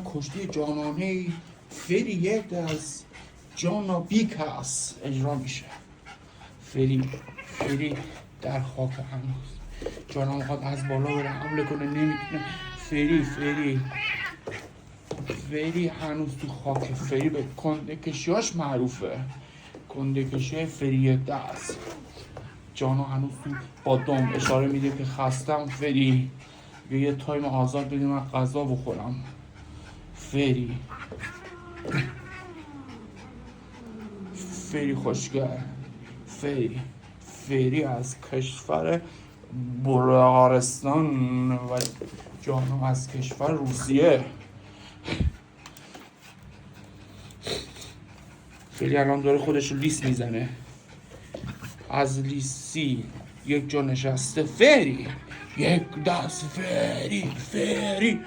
کشته جانانه فری یک از جانا بیکس اجرا میشه. فری در خاک هنوز جانا میخواد از بالا بره حمله کنه نمیتونه. فری هنوز تو خاک. فری به کنده کشیاش معروفه، کنده کشی فری دست. جانا هنوز تو با دم اشاره میده که خستم. فری یه تایم آزاد بدیم من غذا بخورم. فری خوشگر. فری از کشور بلغارستان و جانا از کشور روسیه. فری الان داره خودش رو لیست میزنه. از لیستی یک جا نشسته. فری یک دست. فری